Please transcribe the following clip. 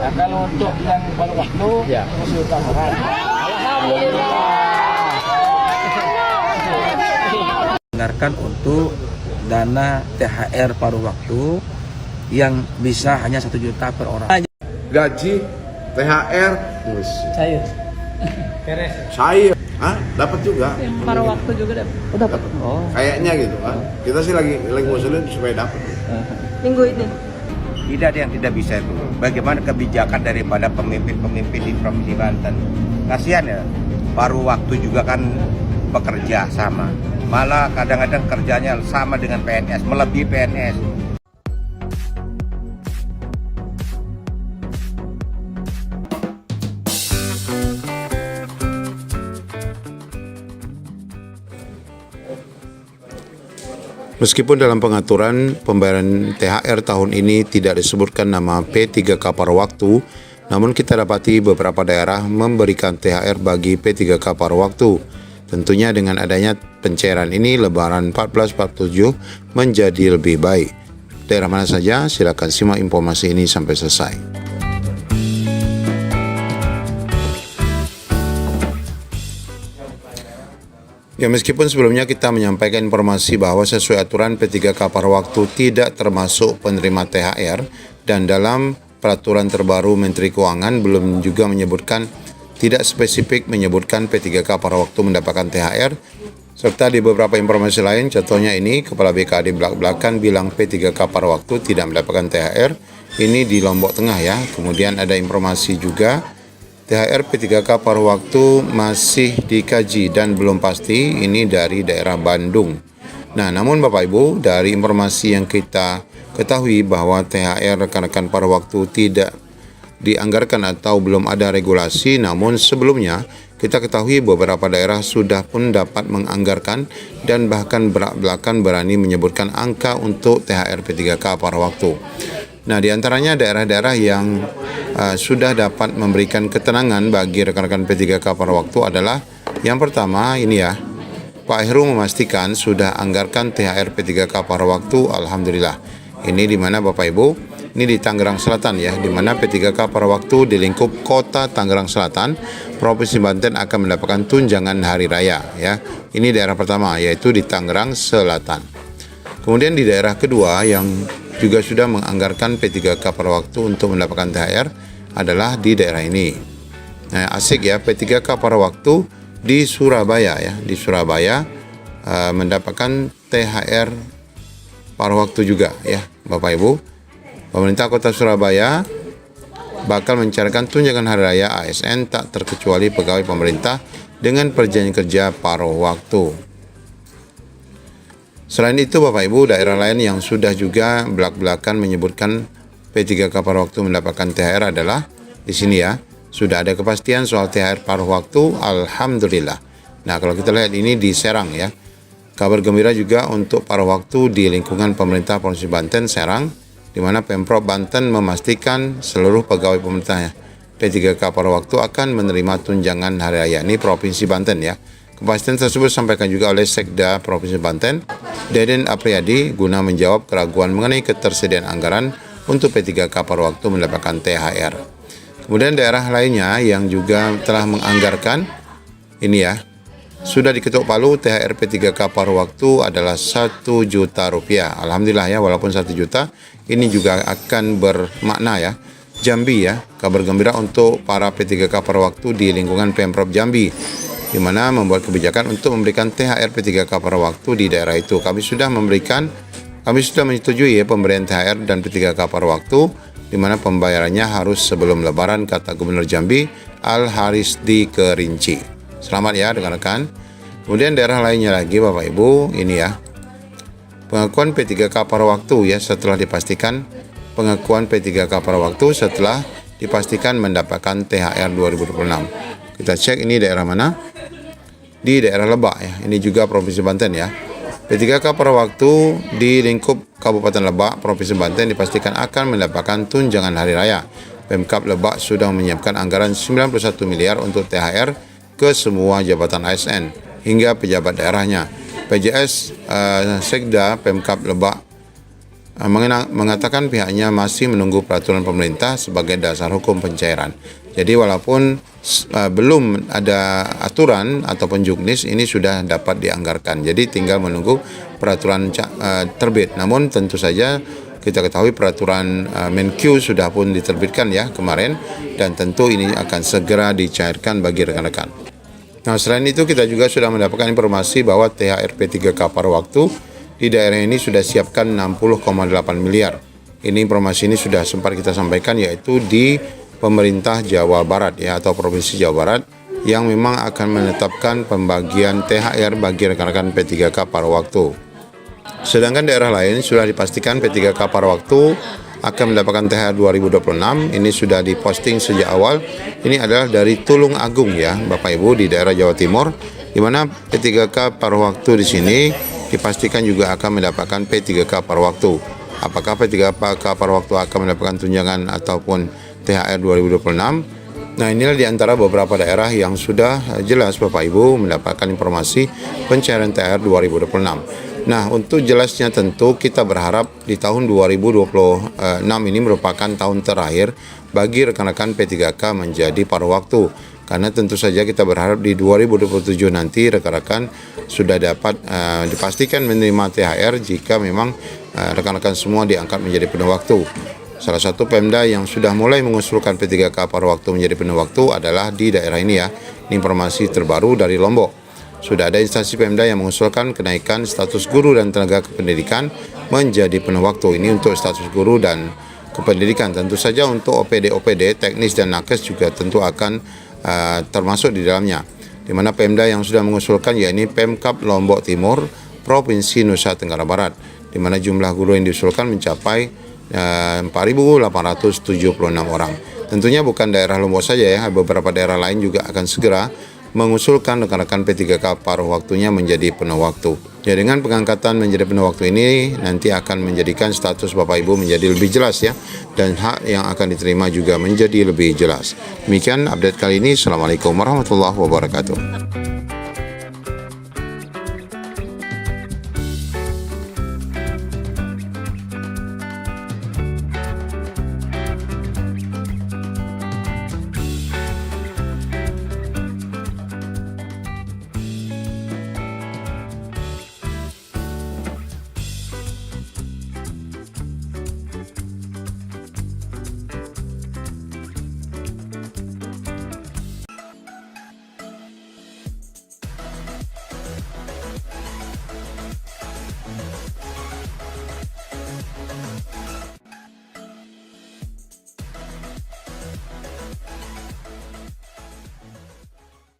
Nah, kalau untuk yang paruh waktu, Ya. masih tambahan. Anggarkan untuk dana THR paruh waktu yang bisa hanya 1 juta per orang. Gaji, THR, Cair. cair. Hah? Dapat juga. Paruh waktu juga dapat. Oh, dapat. Oh. Kayaknya gitu kan. Kita sih lagi ngusulin supaya dapat. Minggu ini. Tidak ada yang tidak bisa itu. Bagaimana kebijakan daripada pemimpin-pemimpin di Provinsi Banten. Kasihan ya, paruh waktu juga kan bekerja sama. Malah kadang-kadang kerjanya sama dengan PNS, melebihi PNS. Meskipun dalam pengaturan pembayaran THR tahun ini tidak disebutkan nama P3K paruh waktu, namun kita dapati beberapa daerah memberikan THR bagi P3K paruh waktu. Tentunya dengan adanya pencairan ini, Lebaran 1447 menjadi lebih baik. Daerah mana saja? Silakan simak informasi ini sampai selesai. Ya, meskipun sebelumnya kita menyampaikan informasi bahwa sesuai aturan P3K paruh waktu tidak termasuk penerima THR, dan dalam peraturan terbaru Menteri Keuangan belum juga menyebutkan, tidak spesifik menyebutkan P3K paruh waktu mendapatkan THR, serta di beberapa informasi lain, contohnya ini Kepala BKD belak-belakan bilang P3K paruh waktu tidak mendapatkan THR, ini di Lombok Tengah ya. Kemudian ada informasi juga THR P3K paruh waktu masih dikaji dan belum pasti, ini dari daerah Bandung. Nah, namun Bapak Ibu, dari informasi yang kita ketahui bahwa THR rekan-rekan paruh waktu tidak dianggarkan atau belum ada regulasi, namun sebelumnya kita ketahui beberapa daerah sudah pun dapat menganggarkan dan bahkan belak-belakan berani menyebutkan angka untuk THR P3K paruh waktu. Nah, di antaranya daerah-daerah yang sudah dapat memberikan ketenangan bagi rekan-rekan P3K paruh waktu adalah yang pertama ini ya, Pak Heru memastikan sudah anggarkan THR P3K paruh waktu, alhamdulillah. Ini di mana Bapak Ibu? Ini di Tangerang Selatan ya, di mana P3K paruh waktu di lingkup Kota Tangerang Selatan, Provinsi Banten akan mendapatkan tunjangan hari raya ya. Ini daerah pertama, yaitu di Tangerang Selatan. Kemudian di daerah kedua yang juga sudah menganggarkan P3K paruh waktu untuk mendapatkan THR adalah di daerah ini. Nah, asik ya, P3K paruh waktu di Surabaya ya, di Surabaya mendapatkan THR paruh waktu juga ya, Bapak Ibu. Pemerintah Kota Surabaya bakal mencairkan tunjangan hari raya ASN tak terkecuali pegawai pemerintah dengan perjanjian kerja paruh waktu. Selain itu Bapak Ibu, daerah lain yang sudah juga belak-belakan menyebutkan P3K paruh waktu mendapatkan THR adalah di sini ya. Sudah ada kepastian soal THR paruh waktu, alhamdulillah. Nah, kalau kita lihat ini di Serang ya. Kabar gembira juga untuk paruh waktu di lingkungan pemerintah Provinsi Banten Serang, di mana Pemprov Banten memastikan seluruh pegawai pemerintah P3K paruh waktu akan menerima tunjangan hari raya. Ini Provinsi Banten ya. Kepastian tersebut disampaikan juga oleh Sekda Provinsi Banten, Deden Apriyadi, guna menjawab keraguan mengenai ketersediaan anggaran untuk P3K paruh waktu mendapatkan THR. Kemudian daerah lainnya yang juga telah menganggarkan ini ya, sudah diketuk palu THR P3K paruh waktu adalah 1 juta rupiah. Alhamdulillah ya, walaupun 1 juta ini juga akan bermakna ya. Jambi ya, kabar gembira untuk para P3K paruh waktu di lingkungan Pemprov Jambi, di mana membuat kebijakan untuk memberikan THR P3K paruh waktu di daerah itu. Kami sudah menyetujui ya pemberian THR dan P3K paruh waktu, di mana pembayarannya harus sebelum Lebaran, kata Gubernur Jambi Al Harisdi Kerinci. Selamat ya rekan-rekan. Kemudian daerah lainnya lagi Bapak Ibu, ini ya, pengakuan P3K paruh waktu ya, setelah dipastikan pengakuan P3K paruh waktu setelah dipastikan mendapatkan THR 2026. Kita cek ini daerah mana? Di daerah Lebak ya. Ini juga Provinsi Banten ya. P3K paruh waktu di lingkup Kabupaten Lebak, Provinsi Banten dipastikan akan mendapatkan tunjangan hari raya. Pemkab Lebak sudah menyiapkan anggaran 91 miliar untuk THR ke semua jabatan ASN hingga pejabat daerahnya. PJS Sekda Pemkab Lebak mengatakan pihaknya masih menunggu peraturan pemerintah sebagai dasar hukum pencairan. Jadi walaupun belum ada aturan ataupun juknis, ini sudah dapat dianggarkan. Jadi tinggal menunggu peraturan terbit. Namun tentu saja kita ketahui peraturan Menkyu sudah pun diterbitkan ya kemarin, dan tentu ini akan segera dicairkan bagi rekan-rekan. Nah, selain itu kita juga sudah mendapatkan informasi bahwa THR P3K paruh waktu di daerah ini sudah siapkan 60,8 miliar. Ini informasi ini sudah sempat kita sampaikan, yaitu di pemerintah Jawa Barat ya, atau Provinsi Jawa Barat, yang memang akan menetapkan pembagian THR bagi rekan-rekan P3K paruh waktu. Sedangkan daerah lain sudah dipastikan P3K paruh waktu akan mendapatkan THR 2026. Ini sudah diposting sejak awal. Ini adalah dari Tulung Agung ya, Bapak Ibu, di daerah Jawa Timur, di mana P3K paruh waktu di sini dipastikan juga akan mendapatkan P3K paruh waktu. Apakah P3K paruh waktu akan mendapatkan tunjangan ataupun THR 2026? Nah, inilah di antara beberapa daerah yang sudah jelas Bapak Ibu mendapatkan informasi pencairan THR 2026. Nah, untuk jelasnya tentu kita berharap di tahun 2026 ini merupakan tahun terakhir bagi rekan-rekan P3K menjadi paruh waktu. Karena tentu saja kita berharap di 2027 nanti rekan-rekan sudah dapat dipastikan menerima THR jika memang rekan-rekan semua diangkat menjadi penuh waktu. Salah satu Pemda yang sudah mulai mengusulkan P3K paruh waktu menjadi penuh waktu adalah di daerah ini ya. Ini informasi terbaru dari Lombok. Sudah ada instansi Pemda yang mengusulkan kenaikan status guru dan tenaga kependidikan menjadi penuh waktu. Ini untuk status guru dan kependidikan. Tentu saja untuk OPD, teknis dan nakes juga tentu akan termasuk di dalamnya. Di mana Pemda yang sudah mengusulkan yakni Pemkab Lombok Timur, Provinsi Nusa Tenggara Barat, di mana jumlah guru yang diusulkan mencapai 4.876 orang. Tentunya bukan daerah Lombok saja ya, beberapa daerah lain juga akan segera mengusulkan rekan-rekan P3K paruh waktunya menjadi penuh waktu. Ya, dengan pengangkatan menjadi penuh waktu ini nanti akan menjadikan status Bapak Ibu menjadi lebih jelas ya, dan hak yang akan diterima juga menjadi lebih jelas. Demikian update kali ini. Assalamualaikum warahmatullahi wabarakatuh.